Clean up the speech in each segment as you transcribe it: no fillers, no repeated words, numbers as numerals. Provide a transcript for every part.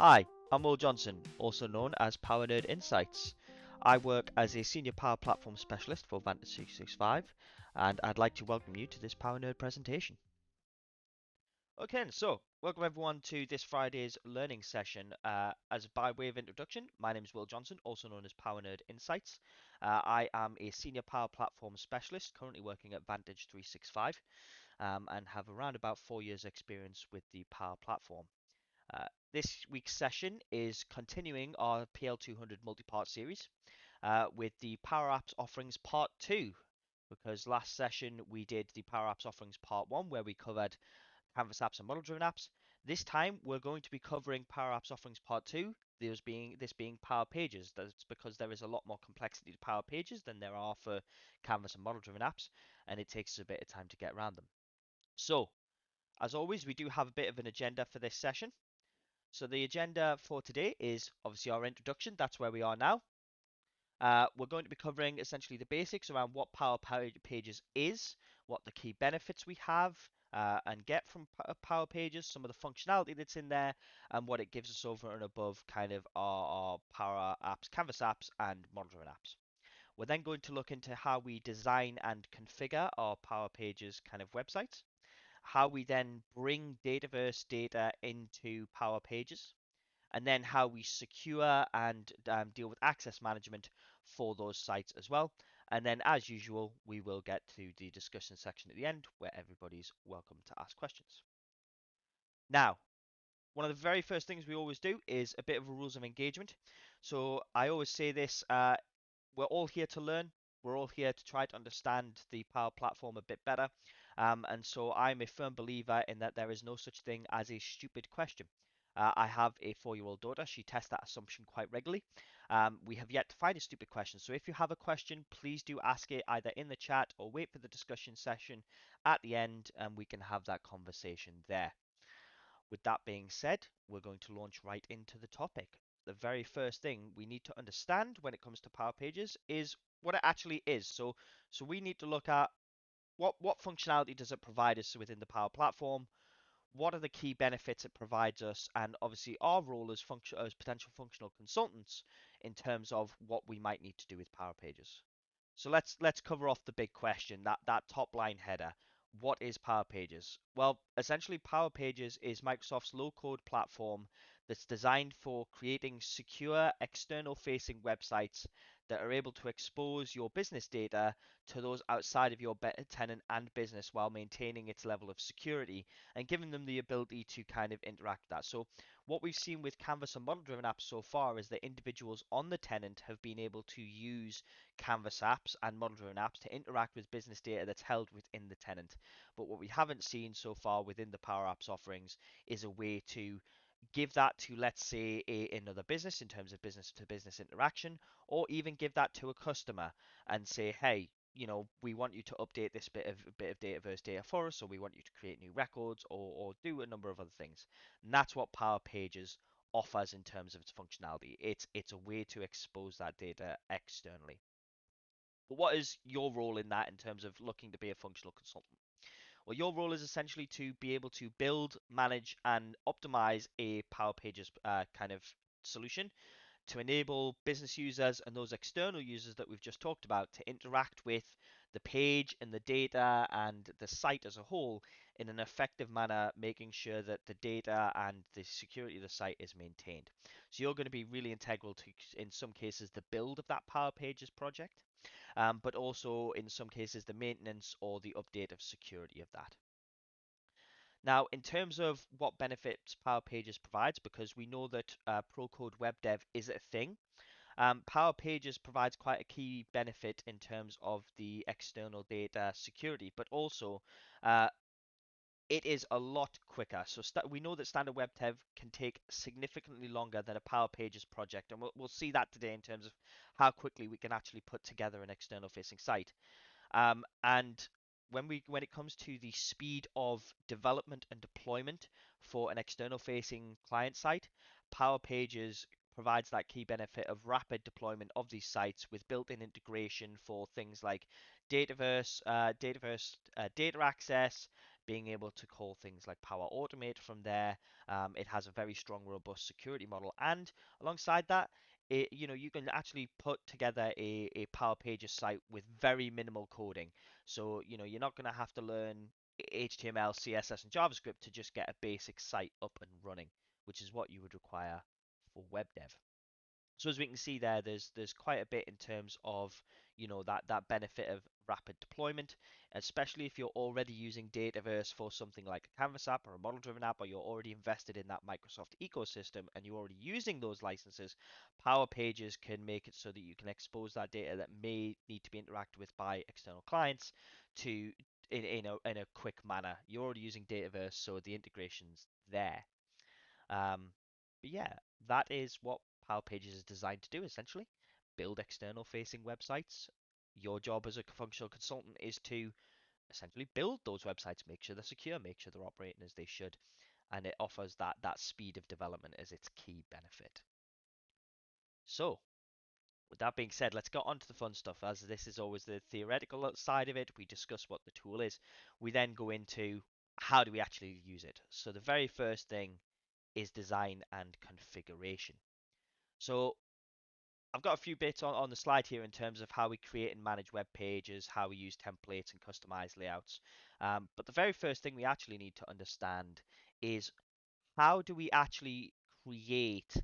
Hi, I'm Will Johnson, also known as Power Nerd Insights. I work as a senior power platform specialist for Vantage 365, and I'd like to welcome you to this Power Nerd presentation. Okay, so welcome everyone to this Friday's learning session. As by way of introduction, my name is Will Johnson, also known as Power Nerd Insights. I am a senior power platform specialist, currently working at Vantage 365, and have around about 4 years' experience with the power platform. This week's session is continuing our PL-200 multi-part series with the Power Apps Offerings Part 2, because last session we did the Power Apps Offerings Part 1 where we covered Canvas apps and model-driven apps. This time we're going to be covering Power Apps Offerings Part 2, this being Power Pages. That's because there is a lot more complexity to Power Pages than there are for Canvas and model-driven apps, and it takes us a bit of time to get around them. So, as always, we do have a bit of an agenda for this session. So the agenda for today is obviously our introduction. That's where we are now. We're going to be covering essentially the basics around what Power Pages is, what the key benefits we have and get from Power Pages, some of the functionality that's in there, and what it gives us over and above kind of our Power Apps, Canvas apps, and model-driven apps. We're then going to look into how we design and configure our Power Pages kind of websites, how we then bring Dataverse data into Power Pages, and then how we secure and deal with access management for those sites as well. And then, as usual, we will get to the discussion section at the end where everybody's welcome to ask questions. Now, one of the very first things we always do is a bit of a rules of engagement. So I always say this, we're all here to learn. We're all here to try to understand the Power Platform a bit better. And so I'm a firm believer in that there is no such thing as a stupid question. I have a 4-year-old daughter. She tests that assumption quite regularly. We have yet to find a stupid question. So if you have a question, please do ask it either in the chat or wait for the discussion session at the end and we can have that conversation there. With that being said, we're going to launch right into the topic. The very first thing we need to understand when it comes to Power Pages is what it actually is. So we need to look at what functionality does it provide us within the Power Platform, what are the key benefits it provides us, and obviously our role as potential functional consultants in terms of what we might need to do with Power Pages. So let's cover off the big question, that top line header. What is Power Pages? Well, essentially Power Pages is Microsoft's low-code platform that's designed for creating secure external facing websites that are able to expose your business data to those outside of your tenant and business while maintaining its level of security and giving them the ability to kind of interact with that. So what we've seen with Canvas and model-driven apps so far is that individuals on the tenant have been able to use Canvas apps and model-driven apps to interact with business data that's held within the tenant. But what we haven't seen so far within the Power Apps offerings is a way to give that to, let's say, another business in terms of business to business interaction, or even give that to a customer and say, hey, we want you to update this bit of Dataverse data for us, or we want you to create new records, or do a number of other things. And that's what Power Pages offers in terms of its functionality. It's a way to expose that data externally. But what is your role in that in terms of looking to be a functional consultant? Well, your role is essentially to be able to build, manage, and optimize a Power Pages kind of solution to enable business users and those external users that we've just talked about to interact with the page and the data and the site as a whole in an effective manner, making sure that the data and the security of the site is maintained. So you're going to be really integral to, in some cases, the build of that Power Pages project, but also in some cases the maintenance or the update of security of that. Now, in terms of what benefits Power Pages provides, because we know that Pro Code Web Dev is a thing, Power Pages provides quite a key benefit in terms of the external data security, but also it is a lot quicker. So we know that standard web dev can take significantly longer than a Power Pages project, and we'll see that today in terms of how quickly we can actually put together an external facing site. And when it comes to the speed of development and deployment for an external facing client site, Power Pages provides that key benefit of rapid deployment of these sites with built-in integration for things like Dataverse data access, being able to call things like Power Automate from there. It has a very strong, robust security model, and alongside that, you can actually put together a Power Pages site with very minimal coding. So, you're not going to have to learn HTML, CSS, and JavaScript to just get a basic site up and running, which is what you would require for web dev. So as we can see there, there's quite a bit in terms of that benefit of rapid deployment, especially if you're already using Dataverse for something like a Canvas app or a model-driven app, or you're already invested in that Microsoft ecosystem and you're already using those licenses. Power Pages can make it so that you can expose that data that may need to be interacted with by external clients to in a quick manner. You're already using Dataverse, so the integration's there. Um, but yeah, that is what Power Pages is designed to do essentially. Build external facing websites. Your job as a functional consultant is to essentially build those websites, make sure they're secure, make sure they're operating as they should, and it offers that speed of development as its key benefit. So, with that being said, let's get on to the fun stuff, as this is always the theoretical side of it. We discuss what the tool is. We then go into how do we actually use it. So the very first thing is design and configuration. So I've got a few bits on the slide here in terms of how we create and manage web pages, how we use templates and customize layouts. But the very first thing we actually need to understand is how do we actually create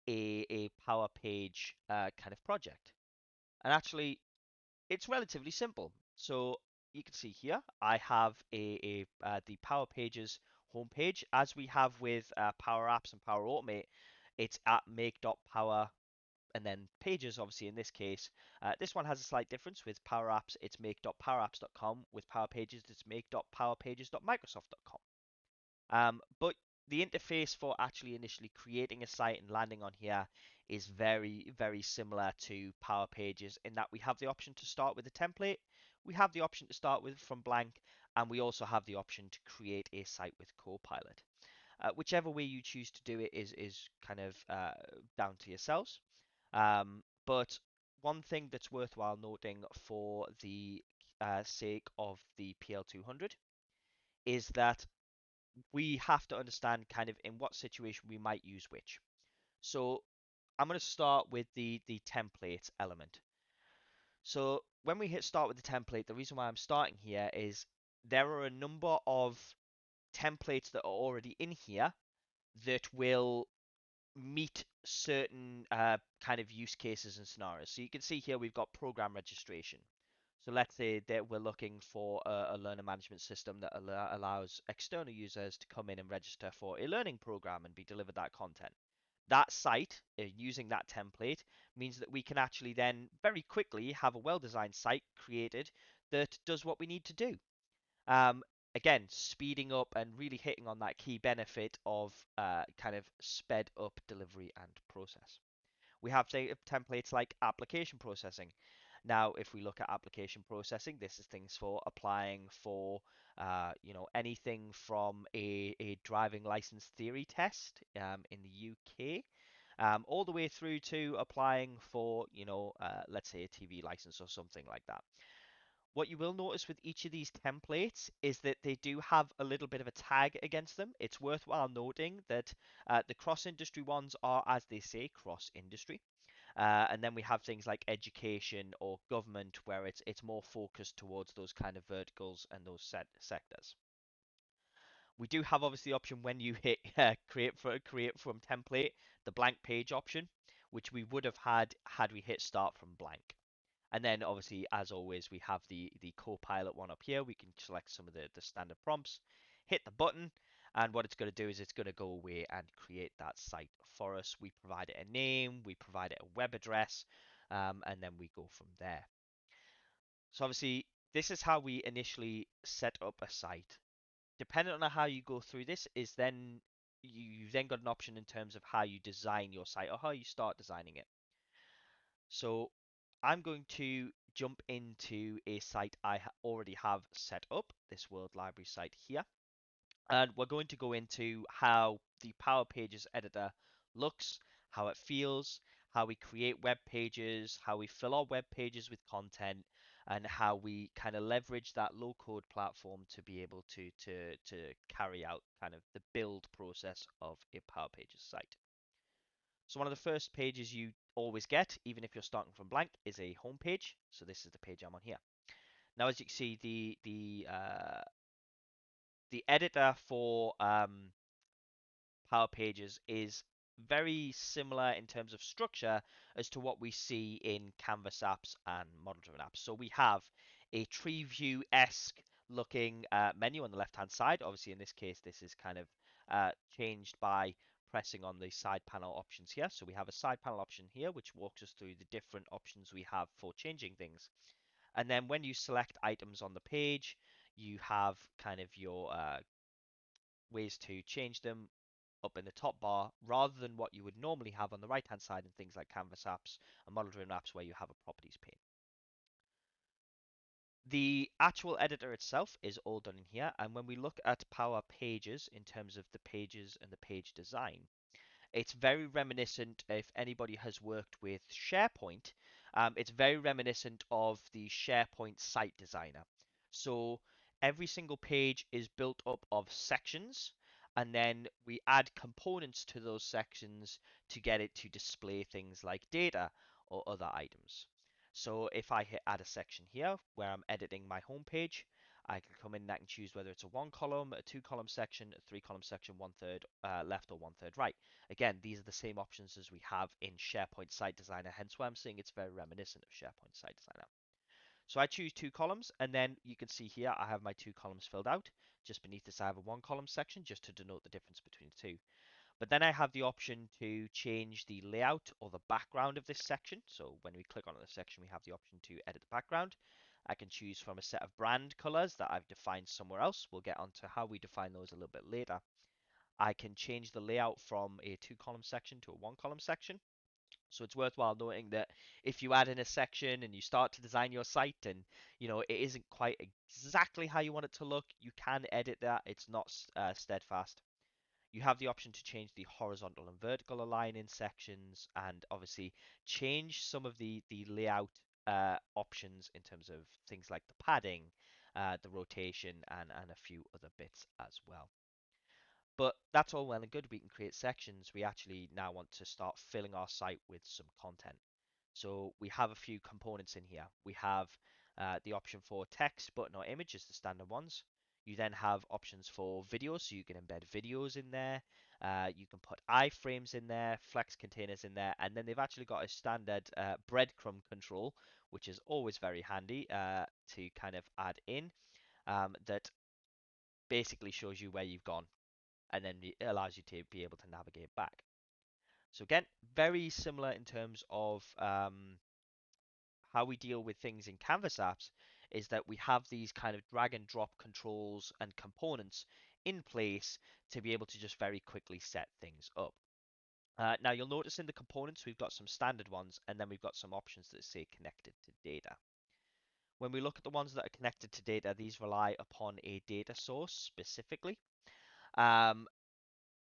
a Power Page kind of project? And actually, it's relatively simple. So you can see here, I have the Power Pages homepage, as we have with Power Apps and Power Automate. It's at make.power and then pages, obviously in this case. This one has a slight difference. With Power Apps, it's make.powerapps.com. With Power Pages, it's make.powerpages.microsoft.com. But the interface for actually initially creating a site and landing on here is very, very similar to Power Pages in that we have the option to start with a template, we have the option to start with from blank, and we also have the option to create a site with Copilot. Whichever way you choose to do it is kind of down to yourselves. But one thing that's worthwhile noting for the sake of the PL-200 is that we have to understand kind of in what situation we might use which. So I'm going to start with the template element. So when we hit start with the template, the reason why I'm starting here is there are a number of templates that are already in here that will meet certain kind of use cases and scenarios. So you can see here we've got program registration. So let's say that we're looking for a learner management system that allows external users to come in and register for a learning program and be delivered that content. That site, using that template, means that we can actually then very quickly have a well-designed site created that does what we need to do. Um, Again, speeding up and really hitting on that key benefit of kind of sped up delivery and process. We have templates like application processing. Now, if we look at application processing, this is things for applying for, anything from a driving license theory test in the UK, all the way through to applying for, let's say a TV license or something like that. What you will notice with each of these templates is that they do have a little bit of a tag against them. It's worthwhile noting that the cross-industry ones are, as they say, cross-industry. And then we have things like education or government, where it's more focused towards those kind of verticals and those sectors. We do have obviously the option when you hit create from template, the blank page option, which we would have had we hit start from blank. And then obviously, as always, we have the Copilot one up here. We can select some of the standard prompts, hit the button, and what it's going to do is it's going to go away and create that site for us. We provide it a name, we provide it a web address, and then we go from there. So obviously, this is how we initially set up a site. Depending on how you go through this, is then you've then got an option in terms of how you design your site or how you start designing it. So I'm going to jump into a site I already have set up, this World Library site here. And we're going to go into how the Power Pages editor looks, how it feels, how we create web pages, how we fill our web pages with content, and how we kind of leverage that low code platform to be able to carry out kind of the build process of a Power Pages site. So one of the first pages you always get, even if you're starting from blank, is a home page. So this is the page I'm on here. Now, as you can see, the editor for Power Pages is very similar in terms of structure as to what we see in Canvas apps and model-driven apps. So we have a tree view-esque looking menu on the left-hand side. Obviously, in this case, this is kind of changed by pressing on the side panel options here. So we have a side panel option here, which walks us through the different options we have for changing things. And then when you select items on the page, you have kind of your ways to change them up in the top bar rather than what you would normally have on the right hand side in things like Canvas apps and model driven apps where you have a properties pane. The actual editor itself is all done in here, and when we look at Power Pages in terms of the pages and the page design, it's very reminiscent, if anybody has worked with SharePoint, it's very reminiscent of the SharePoint site designer. So every single page is built up of sections, and then we add components to those sections to get it to display things like data or other items. So if I hit add a section here where I'm editing my home page, I can come in and I can choose whether it's a one column, a two column section, a three column section, one third left or one third right. Again, these are the same options as we have in SharePoint Site Designer, hence why I'm saying it's very reminiscent of SharePoint Site Designer. So I choose two columns, and then you can see here I have my two columns filled out. Just beneath this I have a one column section just to denote the difference between the two. But then I have the option to change the layout or the background of this section. So when we click on the section, we have the option to edit the background. I can choose from a set of brand colors that I've defined somewhere else. We'll get onto how we define those a little bit later. I can change the layout from a two column section to a one column section. So it's worthwhile noting that if you add in a section and you start to design your site and it isn't quite exactly how you want it to look, you can edit that. It's not steadfast. You have the option to change the horizontal and vertical aligning sections, and obviously change some of the layout options in terms of things like the padding, the rotation, and a few other bits as well. But that's all well and good. We can create sections. We actually now want to start filling our site with some content. So we have a few components in here. We have the option for text, button, or image is the standard ones. You then have options for videos, so you can embed videos in there. You can put iframes in there, flex containers in there, and then they've actually got a standard breadcrumb control, which is always very handy to kind of add in that basically shows you where you've gone and then it allows you to be able to navigate back. So again, very similar in terms of how we deal with things in Canvas apps is that we have these kind of drag and drop controls and components in place to be able to just very quickly set things up. Now you'll notice in the components we've got some standard ones and then we've got some options that say connected to data. When we look at the ones that are connected to data, these rely upon a data source specifically. Um,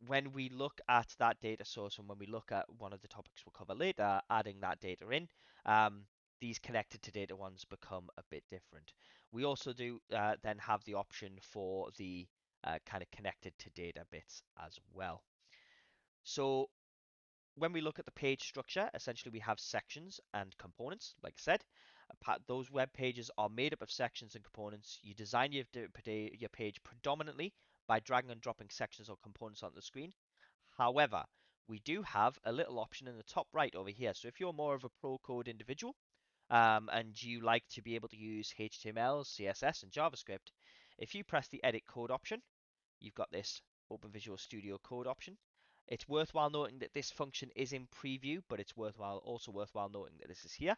when we look at that data source and when we look at one of the topics we'll cover later, adding that data in, these connected to data ones become a bit different. We also do then have the option for the kind of connected to data bits as well. So when we look at the page structure, essentially we have sections and components, like I said. Those web pages are made up of sections and components. You design your page predominantly by dragging and dropping sections or components onto the screen. However, we do have a little option in the top right over here. So if you're more of a pro code individual and you like to be able to use HTML, CSS, and JavaScript, if you press the edit code option, you've got this Open Visual Studio Code option. It's worthwhile noting that this function is in preview, but it's also worthwhile noting that this is here.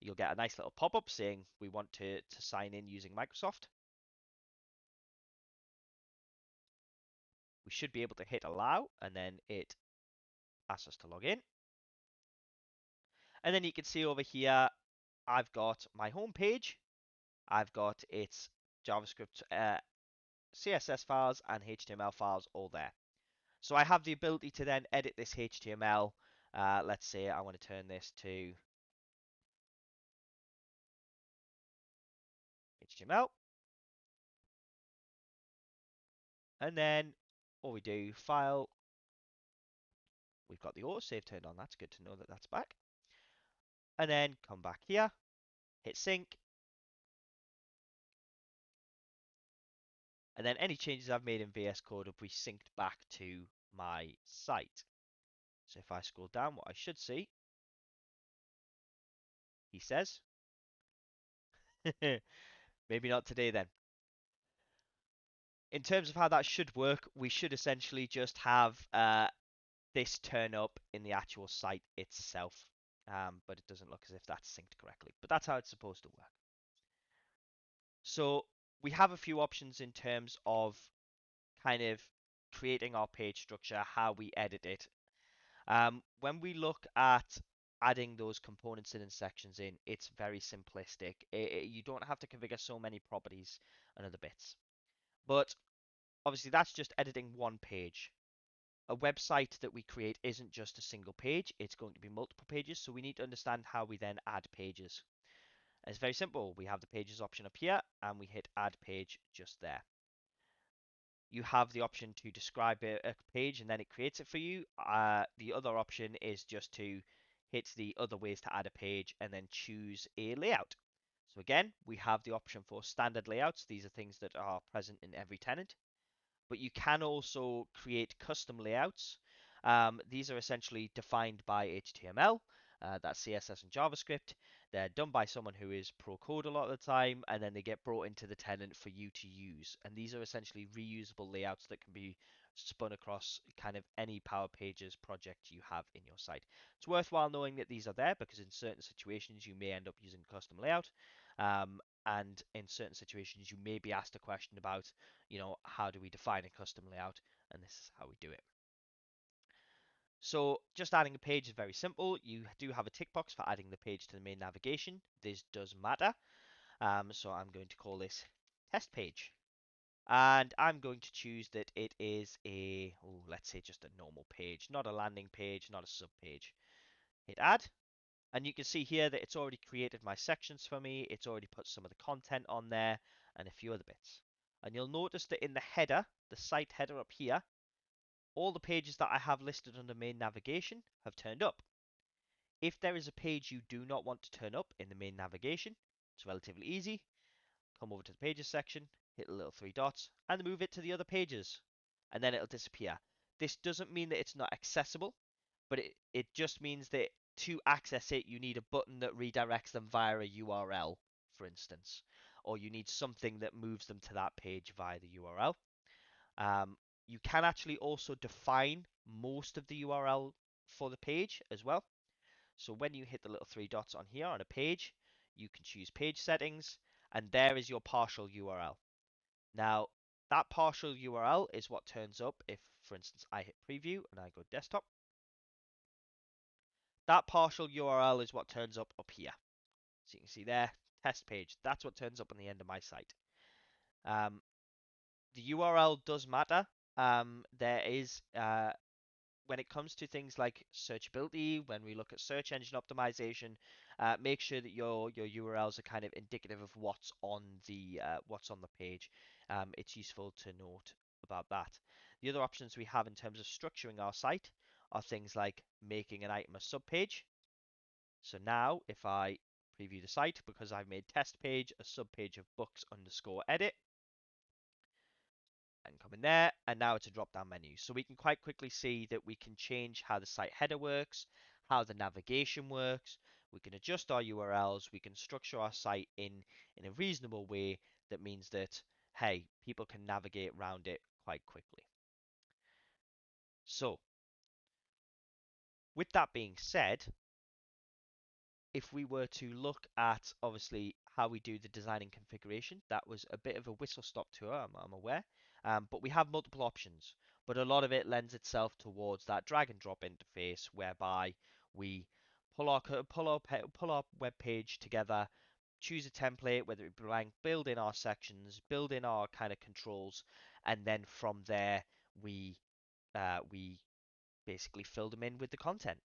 You'll get a nice little pop-up saying we want to sign in using Microsoft. We should be able to hit allow, and then it asks us to log in. And then you can see over here, I've got my home page. I've got its JavaScript, CSS files, and HTML files all there. So I have the ability to then edit this HTML. Let's say I want to turn this to HTML, and then what we do, file, we've got the autosave turned on. That's good to know that that's back. And then come back here, hit sync, and then any changes I've made in VS Code will be synced back to my site. So if I scroll down, what I should see, he says, maybe not today then. In terms of how that should work, we should essentially just have this turn up in the actual site itself. But it doesn't look as if that's synced correctly. But that's how it's supposed to work. So we have a few options in terms of kind of creating our page structure, how we edit it. When we look at adding those components and sections in, it's very simplistic. You don't have to configure so many properties and other bits. But obviously, that's just editing one page. A website that we create isn't just a single page, it's going to be multiple pages, so we need to understand how we then add pages. It's very simple. We have the pages option up here, and we hit add page just there. You have the option to describe a page and then it creates it for you. The other option is just to hit the other ways to add a page and then choose a layout. So again, we have the option for standard layouts. These are things that are present in every tenant. But you can also create custom layouts. These are essentially defined by HTML, that's CSS and JavaScript. They're done by someone who is pro code a lot of the time, and then they get brought into the tenant for you to use. And these are essentially reusable layouts that can be spun across kind of any Power Pages project you have in your site. It's worthwhile knowing that these are there because in certain situations you may end up using custom layout. And in certain situations you may be asked a question about, how do we define a custom layout? And this is how we do it. So just adding a page is very simple. You do have a tick box for adding the page to the main navigation. This does matter. So I'm going to call this test page. And I'm going to choose that it is let's say just a normal page, not a landing page, not a sub page. Hit add. And you can see here that it's already created my sections for me. It's already put some of the content on there and a few other bits. And you'll notice that in the header, the site header up here, all the pages that I have listed under main navigation have turned up. If there is a page you do not want to turn up in the main navigation, it's relatively easy. Come over to the pages section, hit the little three dots, and move it to the other pages. And then it'll disappear. This doesn't mean that it's not accessible, but it just means that to access it, you need a button that redirects them via a URL, for instance, or you need something that moves them to that page via the URL. You can actually also define most of the URL for the page as well. So when you hit the little three dots on here on a page, you can choose page settings, and there is your partial URL. Now, that partial URL is what turns up if, for instance, I hit preview and I go desktop. That partial URL is what turns up here. So you can see there, test page. That's what turns up on the end of my site. The URL does matter. There is when it comes to things like searchability, when we look at search engine optimization, make sure that your URLs are kind of indicative of what's on the page. It's useful to note about that. The other options we have in terms of structuring our site are things like making an item a subpage. So now if I preview the site, because I've made test page a subpage of books underscore edit, and come in there, and now it's a drop down menu. So we can quite quickly see that we can change how the site header works, how the navigation works, we can adjust our URLs, we can structure our site in a reasonable way that means that, hey, people can navigate around it quite quickly. So, with that being said, if we were to look at obviously how we do the design and configuration, that was a bit of a whistle stop tour, I'm aware, but we have multiple options. But a lot of it lends itself towards that drag and drop interface whereby we pull our web page together, choose a template, whether it be blank, build in our sections, build in our kind of controls, and then from there we basically fill them in with the content.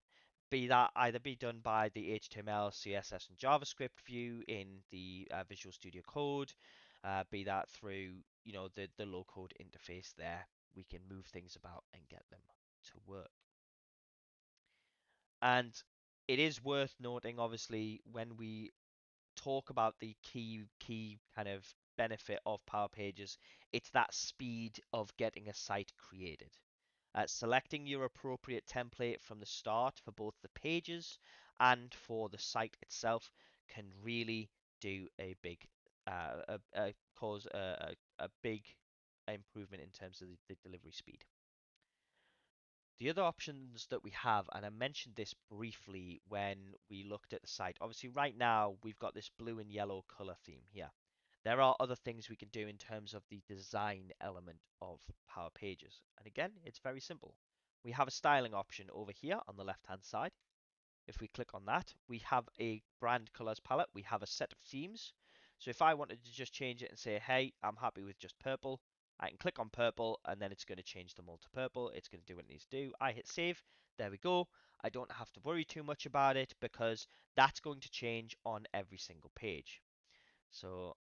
Be that either be done by the HTML, CSS, and JavaScript view in the Visual Studio Code, be that through, the low code interface there. We can move things about and get them to work. And it is worth noting, obviously, when we talk about the key kind of benefit of Power Pages, it's that speed of getting a site created. Selecting your appropriate template from the start for both the pages and for the site itself can really do a big cause a big improvement in terms of the delivery speed. The other options that we have, and I mentioned this briefly when we looked at the site, obviously right now we've got this blue and yellow color theme here. There are other things we can do in terms of the design element of Power Pages. And again, it's very simple. We have a styling option over here on the left-hand side. If we click on that, we have a brand colors palette. We have a set of themes. So if I wanted to just change it and say, hey, I'm happy with just purple, I can click on purple and then it's going to change them all to purple. It's going to do what it needs to do. I hit save. There we go. I don't have to worry too much about it because that's going to change on every single page. So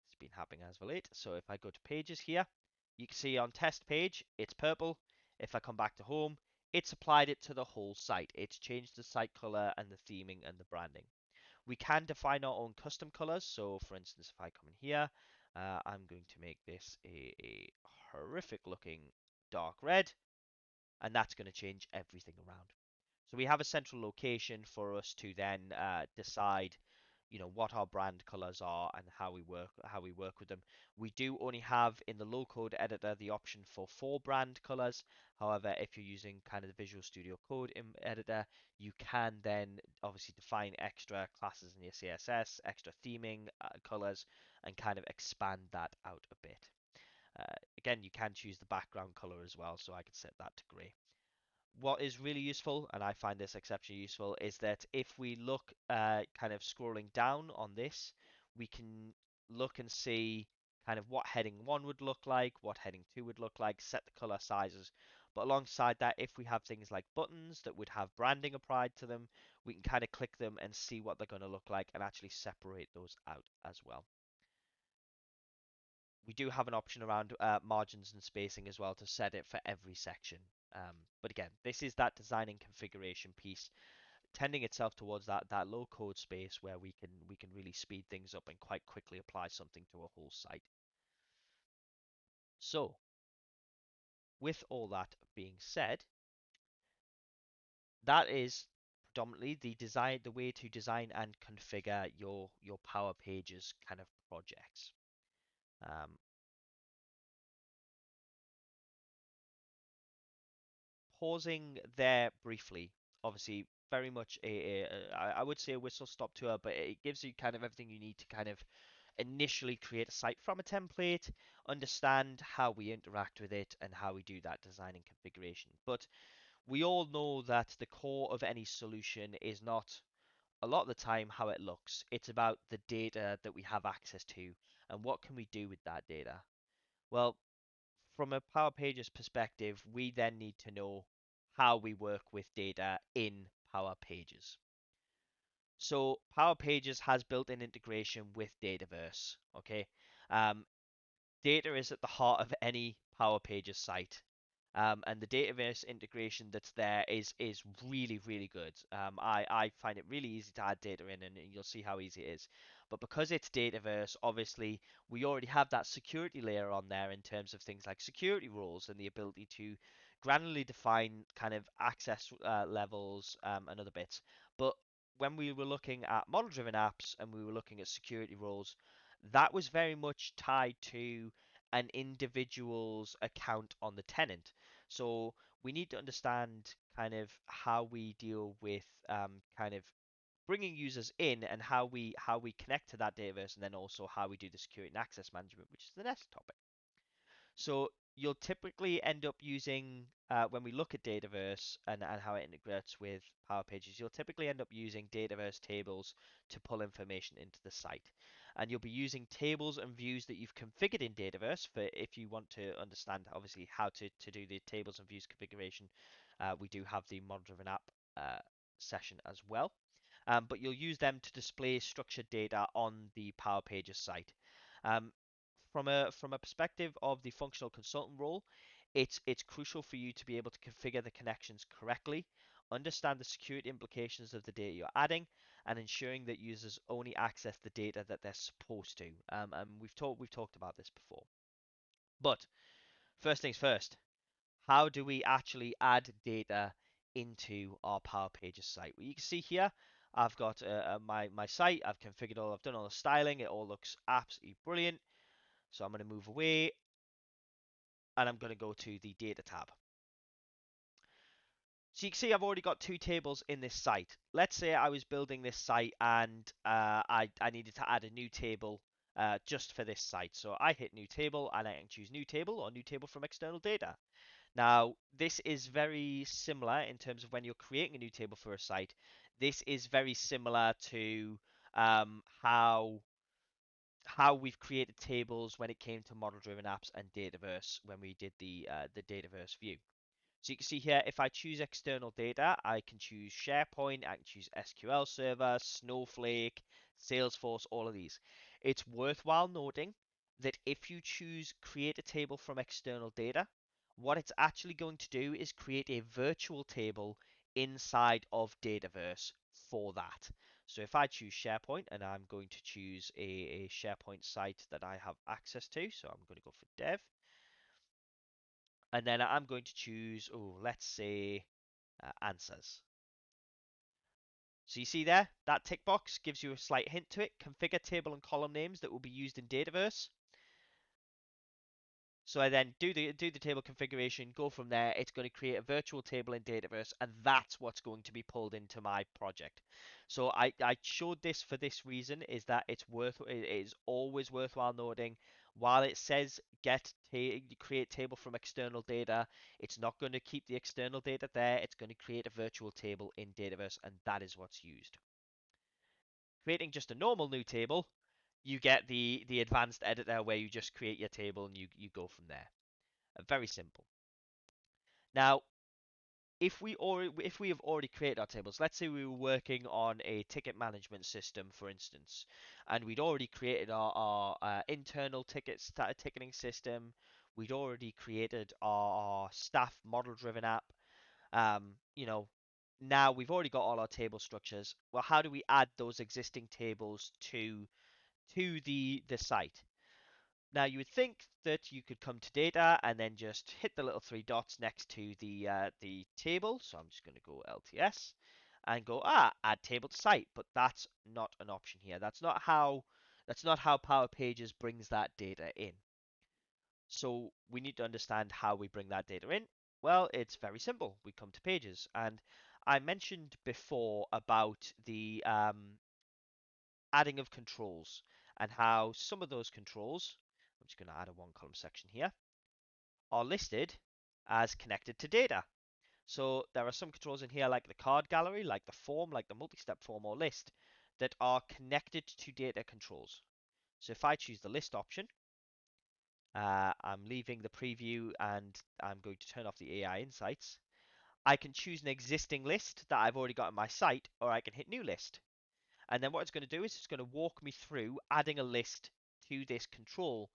it's been happening as of late. So if I go to pages here, you can see on test page, it's purple. If I come back to home, it's applied it to the whole site. It's changed the site color and the theming and the branding. We can define our own custom colors. So for instance, if I come in here, I'm going to make this a horrific looking dark red, and that's going to change everything around. So we have a central location for us to then decide, what our brand colors are and how we work with them. We do only have in the low code editor the option for 4 brand colors. However, if you're using kind of the Visual Studio Code editor, you can then obviously define extra classes in your CSS, extra theming colors, and kind of expand that out a bit. Again, you can choose the background color as well, so I can set that to gray. What is really useful, and I find this exceptionally useful, is that if we look kind of scrolling down on this, we can look and see kind of what heading 1 would look like, what heading 2 would look like, set the color sizes. But alongside that, if we have things like buttons that would have branding applied to them, we can kind of click them and see what they're going to look like and actually separate those out as well. We do have an option around margins and spacing as well to set it for every section. But again, this is that design and configuration piece tending itself towards that low code space where we can really speed things up and quite quickly apply something to a whole site. So, with all that being said, that is predominantly the way to design and configure your Power Pages kind of projects. Um, Pausing there briefly, obviously very much I would say a whistle stop tour, but it gives you kind of everything you need to kind of initially create a site from a template, understand how we interact with it, and how we do that design and configuration. But we all know that the core of any solution is not a lot of the time how it looks. It's about the data that we have access to and what can we do with that data. Well, from a Power Pages perspective, we then need to know how we work with data in Power Pages. So Power Pages has built-in integration with Dataverse. Okay, um, data is at the heart of any Power Pages site. And the database integration that's there is really good. I find it really easy to add data in, and you'll see how easy it is. But because it's Dataverse, obviously we already have that security layer on there in terms of things like security rules and the ability to granularly define kind of access levels and other bits. But when we were looking at model-driven apps and we were looking at security rules, that was very much tied to an individual's account on the tenant. So we need to understand kind of how we deal with kind of bringing users in and how we connect to that database, and then also how we do the security and access management, which is the next topic. So you'll typically end up using, when we look at Dataverse and how it integrates with Power Pages, you'll typically end up using Dataverse tables to pull information into the site. And you'll be using tables and views that you've configured in Dataverse for if you want to understand, obviously, how to do the tables and views configuration. We do have the model-driven app session as well. but you'll use them to display structured data on the Power Pages site. Um, from a perspective of the functional consultant role, it's crucial for you to be able to configure the connections correctly, understand the security implications of the data you're adding, and ensuring that users only access the data that they're supposed to. And we've talked about this before. But first things first, how do we actually add data into our Power Pages site? Well, you can see here, I've got my site. I've done all the styling. It all looks absolutely brilliant. So I'm going to move away and I'm going to go to the data tab. So you can see I've already got two tables in this site. Let's say I was building this site and I needed to add a new table just for this site. So I hit new table and I can choose new table or new table from external data. Now, this is very similar in terms of when you're creating a new table for a site. This is very similar to how we've created tables when it came to model-driven apps and Dataverse when we did the Dataverse view. So you can see here, if I choose external data, I can choose SharePoint, I can choose SQL Server, Snowflake, Salesforce, all of these. It's worthwhile noting that if you choose create a table from external data, what it's actually going to do is create a virtual table inside of Dataverse for that. So if I choose SharePoint and I'm going to choose a SharePoint site that I have access to, so I'm going to go for dev, and then I'm going to choose, oh, let's say answers. So you see there, that tick box gives you a slight hint to it. Configure table and column names that will be used in Dataverse. So I then do the table configuration, go from there. It's going to create a virtual table in Dataverse, and that's what's going to be pulled into my project. So I showed this for this reason, is that it is always worthwhile noting. While it says create table from external data, it's not going to keep the external data there. It's going to create a virtual table in Dataverse, and that is what's used. Creating just a normal new table, you get the advanced editor where you just create your table and you go from there. Very simple. Now, if we have already created our tables, let's say we were working on a ticket management system, for instance, and we'd already created our internal ticketing system, we'd already created our staff model-driven app. You know, now we've already got all our table structures. Well, how do we add those existing tables to the site? Now you would think that you could come to data and then just hit the little three dots next to the table. So I'm just going to go LTS and go add table to site, but that's not an option here. That's not how Power Pages brings that data in. So we need to understand how we bring that data in. Well, it's very simple. We come to Pages, and I mentioned before about the adding of controls and how some of those controls, I'm just going to add a one column section here, are listed as connected to data. So there are some controls in here like the card gallery, like the form, like the multi-step form or list that are connected to data controls. So if I choose the list option, I'm leaving the preview and I'm going to turn off the AI insights. I can choose an existing list that I've already got on my site, or I can hit new list. And then what it's going to do is it's going to walk me through adding a list to this control.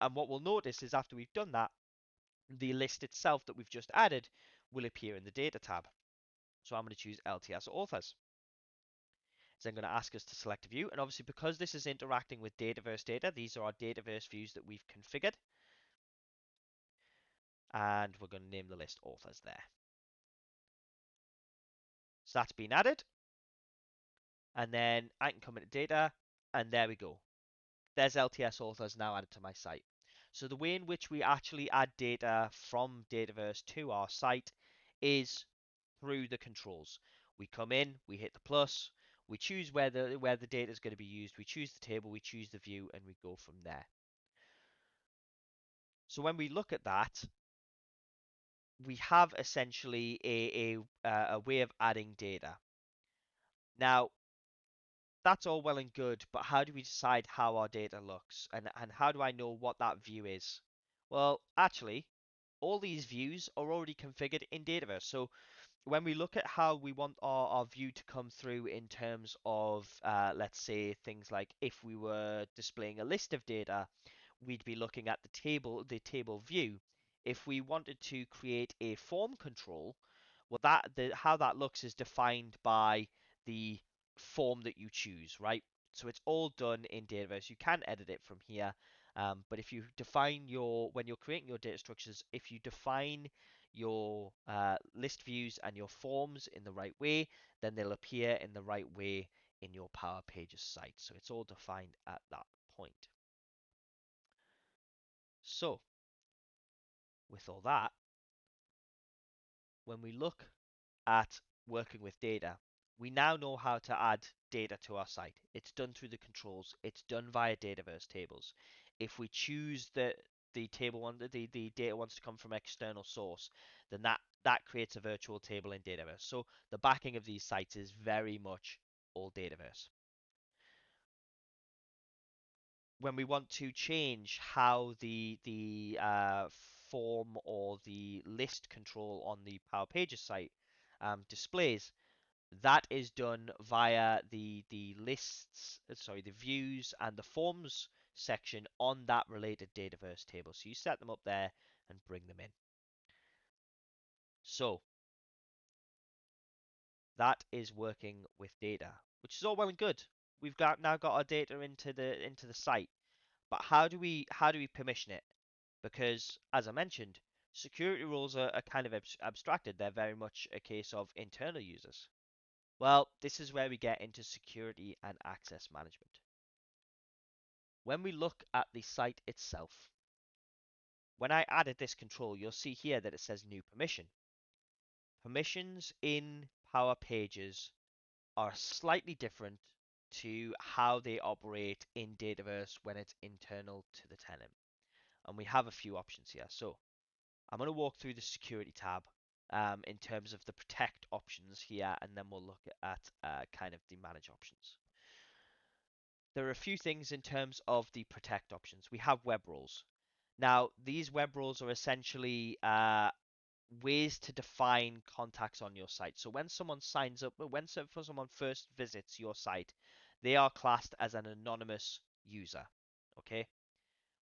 And what we'll notice is after we've done that, the list itself that we've just added will appear in the data tab. So I'm going to choose LTS authors. It's then going to ask us to select a view. And obviously because this is interacting with Dataverse data, these are our Dataverse views that we've configured. And we're going to name the list authors there. So that's been added. And then I can come into data and there we go. There's LTS authors now added to my site. So the way in which we actually add data from Dataverse to our site is through the controls. We come in, we hit the plus, we choose where the data is going to be used, we choose the table, we choose the view, and we go from there. So when we look at that, we have essentially a way of adding data. Now, that's all well and good, but how do we decide how our data looks and how do I know what that view is? Well, actually, all these views are already configured in Dataverse. So when we look at how we want our view to come through in terms of, let's say, things like if we were displaying a list of data, we'd be looking at the table view. If we wanted to create a form control, well, how that looks is defined by the form that you choose, right? So it's all done in Dataverse. You can edit it from here, but if you define when you're creating your data structures, if you define your list views and your forms in the right way, then they'll appear in the right way in your Power Pages site. So it's all defined at that point. So with all that, when we look at working with data, we now know how to add data to our site. It's done through the controls. It's done via Dataverse tables. If we choose the data wants to come from external source, then that creates a virtual table in Dataverse. So the backing of these sites is very much all Dataverse. When we want to change how the form or the list control on the Power Pages site displays, that is done via the lists, sorry, the views and the forms section on that related Dataverse table. So you set them up there and bring them in. So that is working with data, which is all well and good. Now got our data into the site, but how do we permission it? Because as I mentioned, security rules are kind of abstracted. They're very much a case of internal users. Well, this is where we get into security and access management. When we look at the site itself, when I added this control, you'll see here that it says new permission. Permissions in Power Pages are slightly different to how they operate in Dataverse when it's internal to the tenant. And we have a few options here. So I'm going to walk through the security tab in terms of the protect options here, and then we'll look at kind of the manage options. There are a few things in terms of the protect options. We have web roles. Now, these web roles are essentially ways to define contacts on your site. So when someone signs up, when someone first visits your site, they are classed as an anonymous user. Okay.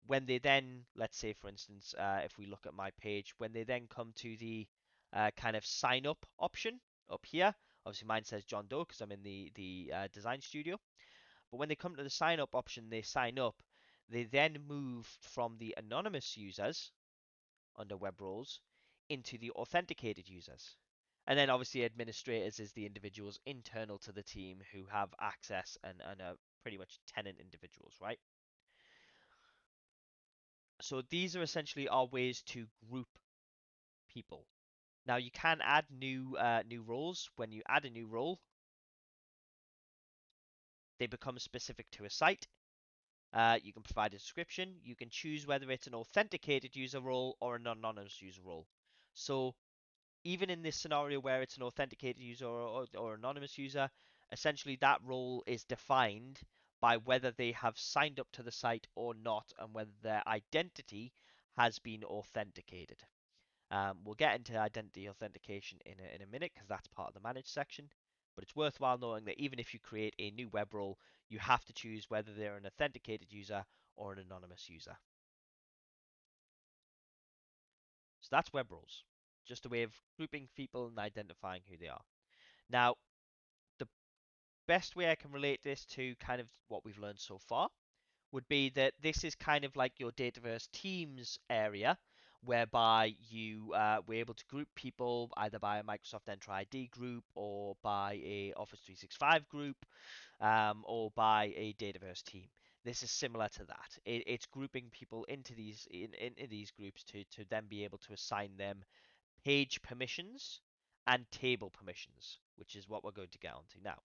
When they then, let's say for instance, if we look at my page, when they then come to the kind of sign up option up here, obviously mine says John Doe because I'm in the design studio. But when they come to the sign up option, they sign up. They then move from the anonymous users under web roles into the authenticated users. And then obviously administrators is the individuals internal to the team who have access and are pretty much tenant individuals, right? So these are essentially our ways to group people. Now you can add new roles. When you add a new role, they become specific to a site. You can provide a description. You can choose whether it's an authenticated user role or an anonymous user role. So even in this scenario where it's an authenticated user or anonymous user, essentially that role is defined by whether they have signed up to the site or not and whether their identity has been authenticated. We'll get into identity authentication in a minute because that's part of the manage section. But it's worthwhile knowing that even if you create a new web role, you have to choose whether they're an authenticated user or an anonymous user. So that's web roles, just a way of grouping people and identifying who they are. Now, the best way I can relate this to kind of what we've learned so far would be that this is kind of like your Dataverse Teams area, whereby you were able to group people either by a Microsoft Entra ID group or by a Office 365 group or by a Dataverse team. This is similar to that. It's grouping people into into these groups to then be able to assign them page permissions and table permissions, which is what we're going to get onto now.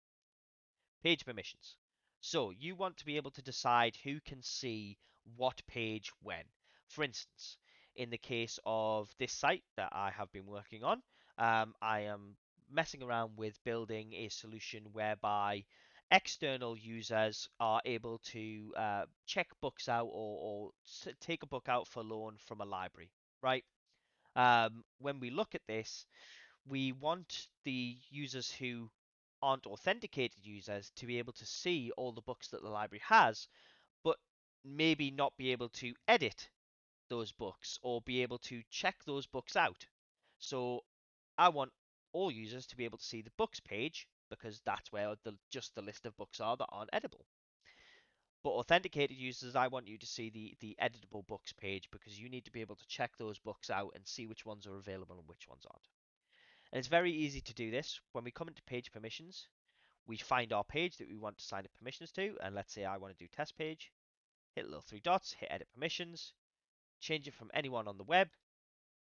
Page permissions. So you want to be able to decide who can see what page when. For instance, in the case of this site that I have been working on, I am messing around with building a solution whereby external users are able to check books out or take a book out for loan from a library, right? When we look at this, we want the users who aren't authenticated users to be able to see all the books that the library has, but maybe not be able to edit those books or be able to check those books out. So I want all users to be able to see the books page because that's where just the list of books are that aren't editable. But authenticated users, I want you to see the editable books page because you need to be able to check those books out and see which ones are available and which ones aren't. And it's very easy to do this. When we come into page permissions, we find our page that we want to sign up permissions to, and let's say I want to do test page, hit the little three dots, hit edit permissions, change it from anyone on the web,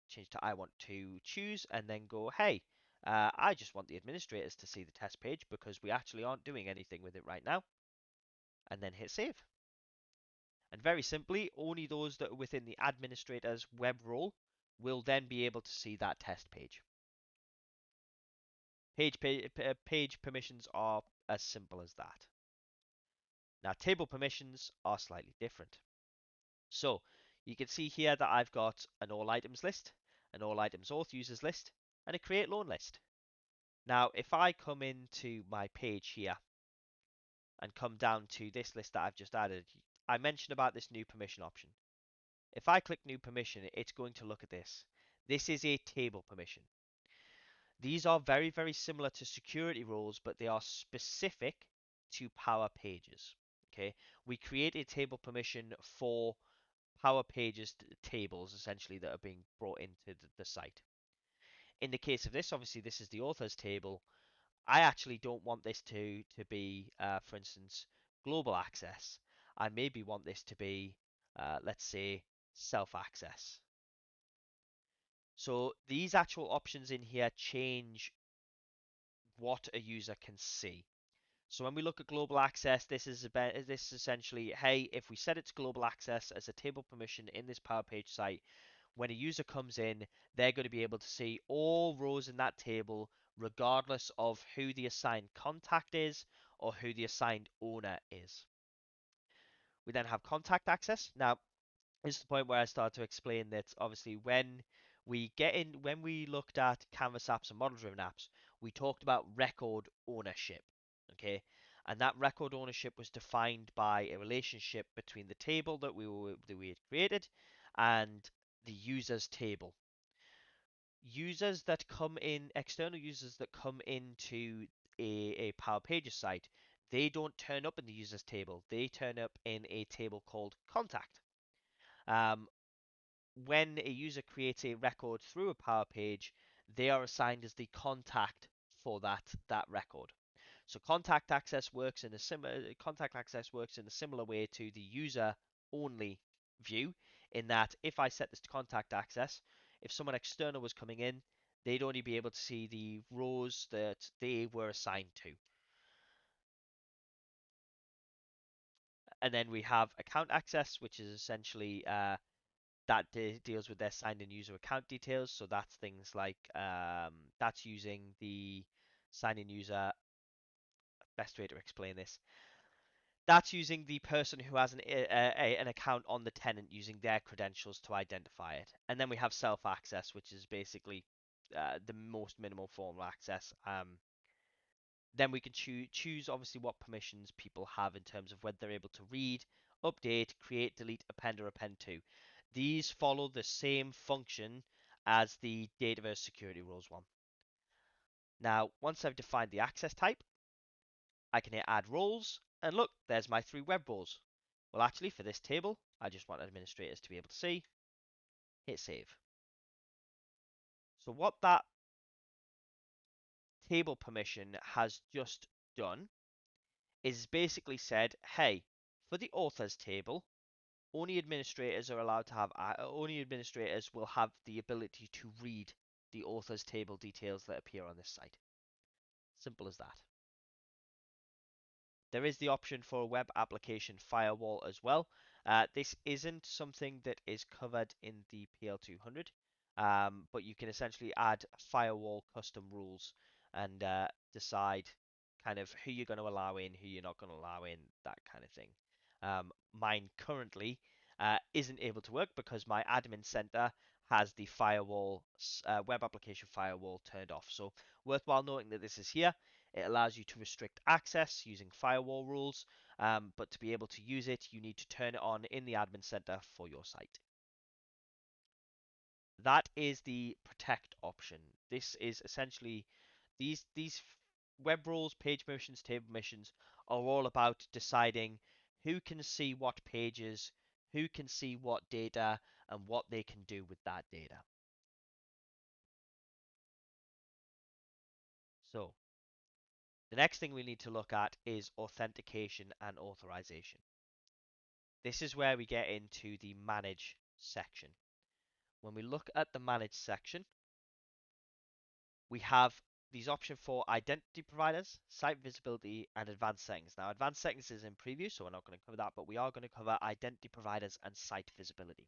change to I want to choose, and then go, hey, I just want the administrators to see the test page because we actually aren't doing anything with it right now, and then hit save. And very simply, only those that are within the administrator's web role will then be able to see that test page. Page permissions are as simple as that. Now, table permissions are slightly different. So, you can see here that I've got an all items list, an all items auth users list, and a create loan list. Now, if I come into my page here and come down to this list that I've just added, I mentioned about this new permission option. If I click new permission, it's going to look at this. This is a table permission. These are very, very similar to security roles, but they are specific to Power Pages. Okay, we create a table permission for Power Pages tables essentially that are being brought into the site. In the case of this, obviously this is the authors table. I actually don't want this to be, for instance, global access. I maybe want this to be, let's say, self access. So these actual options in here change what a user can see. So when we look at global access, this is essentially, hey, if we set it to global access as a table permission in this Power Page site, when a user comes in, they're going to be able to see all rows in that table, regardless of who the assigned contact is or who the assigned owner is. We then have contact access. Now, this is the point where I start to explain that obviously when we looked at Canvas apps and model-driven apps, we talked about record ownership, okay? And that record ownership was defined by a relationship between the table that we had created and the users table. Users that come in, external users that come into a Power Pages site, they don't turn up in the users table. They turn up in a table called contact. Um, when a user creates a record through a Power Page, they are assigned as the contact for that record. So contact access works in a similar way to the user only view, in that if I set this to contact access, if someone external was coming in, they'd only be able to see the rows that they were assigned to. And then we have account access, which is essentially that deals with their signed in user account details. So that's things like that's using the signed in user. Best way to explain this. That's using the person who has an account on the tenant using their credentials to identify it. And then we have self access, which is basically the most minimal form of access. Then we can choose obviously what permissions people have in terms of whether they're able to read, update, create, delete, append, or append to. These follow the same function as the Dataverse security rules one. Now, once I've defined the access type, I can hit add roles, and look, there's my 3 web roles. Well, actually, for this table, I just want administrators to be able to see. Hit save. So what that table permission has just done is basically said, hey, for the authors table, only administrators are allowed to have only administrators will have the ability to read the authors table details that appear on this site. Simple as that. There is the option for a web application firewall as well. This isn't something that is covered in the PL-200, but you can essentially add firewall custom rules and decide kind of who you're going to allow in, who you're not going to allow in, that kind of thing. Mine currently isn't able to work because my admin center has the firewall, web application firewall turned off. So worthwhile noting that this is here. It allows you to restrict access using firewall rules, but to be able to use it, you need to turn it on in the admin center for your site. That is the protect option. This is essentially these web roles, page permissions, table permissions are all about deciding who can see what pages, who can see what data, and what they can do with that data. So the next thing we need to look at is authentication and authorization. This is where we get into the manage section. When we look at the manage section, we have these options for identity providers, site visibility, and advanced settings. Now, advanced settings is in preview, so we're not going to cover that, but we are going to cover identity providers and site visibility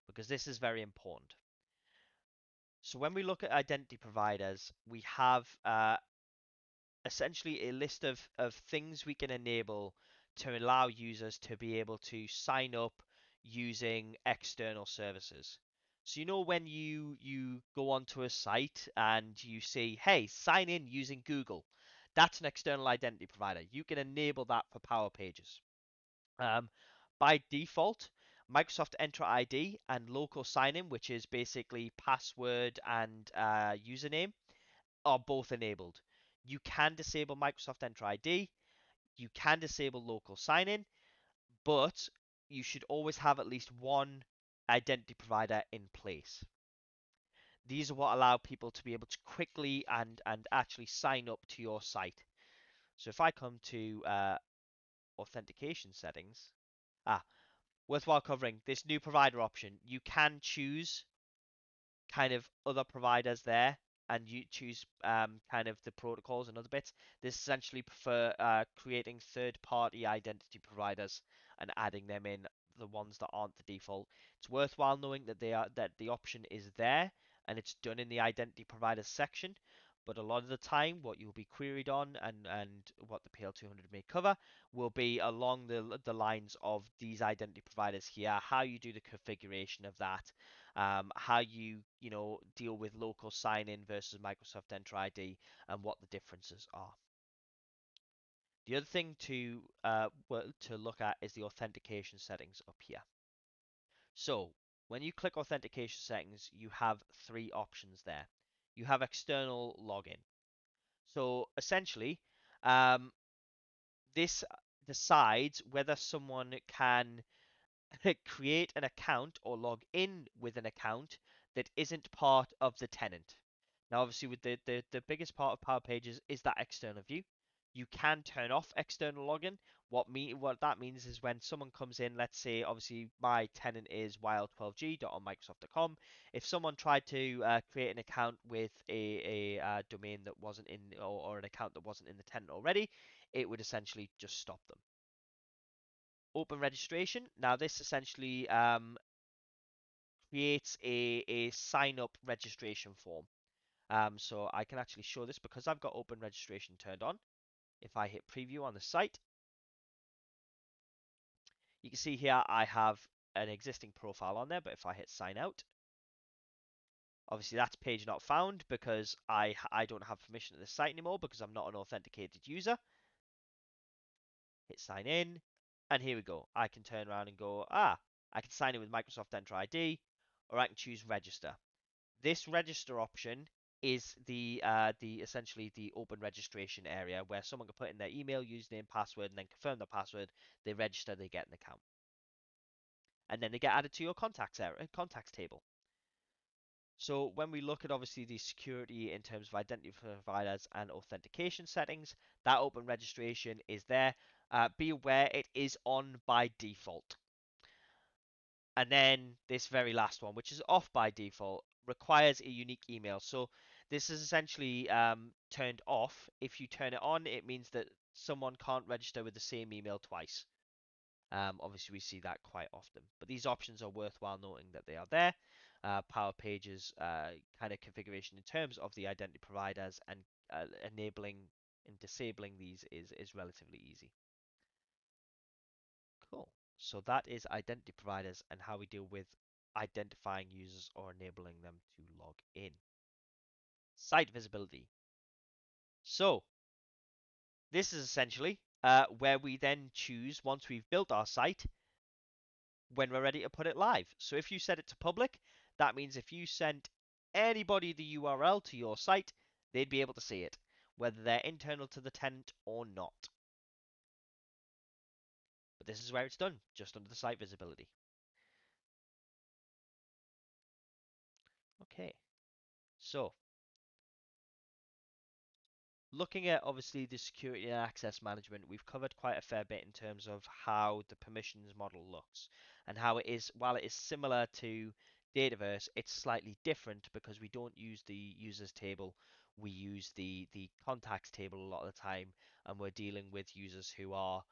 because this is very important. So when we look at identity providers, we have essentially a list of things we can enable to allow users to be able to sign up using external services. So you know when you go onto a site and you see, hey, sign in using Google, that's an external identity provider. You can enable that for Power Pages. Um, by default, Microsoft Entra ID and local sign-in, which is basically password and username, are both enabled. You can disable Microsoft Entra ID, you can disable local sign-in, but you should always have at least one identity provider in place. These are what allow people to be able to quickly and actually sign up to your site. So if I come to authentication settings, worthwhile covering this new provider option. You can choose kind of other providers there and you choose kind of the protocols and other bits. This essentially prefer creating third-party identity providers and adding them in, the ones that aren't the default. It's worthwhile knowing that the option is there and it's done in the identity providers section. But a lot of the time, what you'll be queried on and what the PL-200 may cover will be along the lines of these identity providers here, how you do the configuration of that, how you deal with local sign-in versus Microsoft Entra ID, and what the differences are. The other thing to look at is the authentication settings up here. So when you click authentication settings, you have three options there. You have external login. So essentially, um, this decides whether someone can create an account or log in with an account that isn't part of the tenant. Now, obviously, with the biggest part of Power Pages is that external view. You can turn off external login. What that means is when someone comes in, let's say, obviously, my tenant is wild12g.onmicrosoft.com. If someone tried to create an account with a domain that wasn't in, or an account that wasn't in the tenant already, it would essentially just stop them. Open registration. Now, this essentially creates a sign up registration form. So I can actually show this because I've got open registration turned on. If I hit preview on the site, you can see here I have an existing profile on there, but if I hit sign out, obviously that's page not found because I don't have permission to this site anymore because I'm not an authenticated user. Hit sign in, and here we go. I can turn around and go, I can sign in with Microsoft Entra ID, or I can choose register. This register option is the essentially the open registration area where someone can put in their email, username, password, and then confirm the password. They register, they get an account, and then they get added to your contacts table. So when we look at obviously the security in terms of identity providers and authentication settings, that open registration is there. Be aware it is on by default. And then this very last one, which is off by default, requires a unique email. So this is essentially turned off. If you turn it on, it means that someone can't register with the same email twice. Obviously, we see that quite often. But these options are worthwhile noting that they are there. Power Pages kind of configuration in terms of the identity providers and enabling and disabling these is relatively easy. Cool. So that is identity providers and how we deal with identifying users or enabling them to log in. Site visibility. So this is essentially where we then choose, once we've built our site, when we're ready to put it live. So if you set it to public, that means if you sent anybody the URL to your site, they'd be able to see it, whether they're internal to the tenant or not. But this is where it's done, just under the site visibility. Okay, so looking at obviously the security and access management, we've covered quite a fair bit in terms of how the permissions model looks and how it is, while it is similar to Dataverse, it's slightly different because we don't use the users table, we use the contacts table a lot of the time, and we're dealing with users who are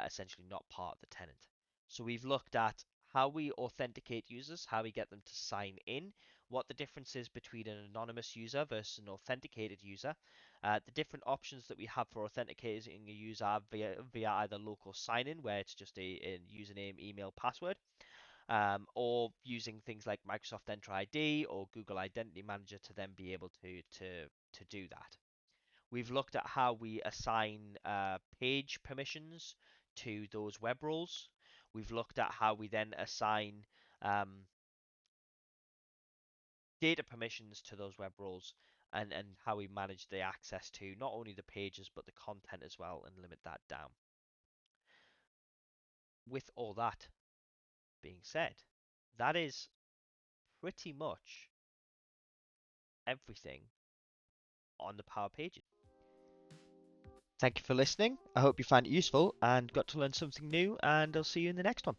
essentially not part of the tenant. So we've looked at how we authenticate users, how we get them to sign in, what the difference is between an anonymous user versus an authenticated user, the different options that we have for authenticating a user via either local sign-in, where it's just a username, email, password, or using things like Microsoft Entra ID or Google Identity Manager to then be able to do that. We've looked at how we assign page permissions to those web roles. We've looked at how we then assign um, data permissions to those web roles, and how we manage the access to not only the pages but the content as well, and limit that down. With all that being said, that is pretty much everything on the Power Pages. Thank you for listening. I hope you found it useful and got to learn something new, and I'll see you in the next one.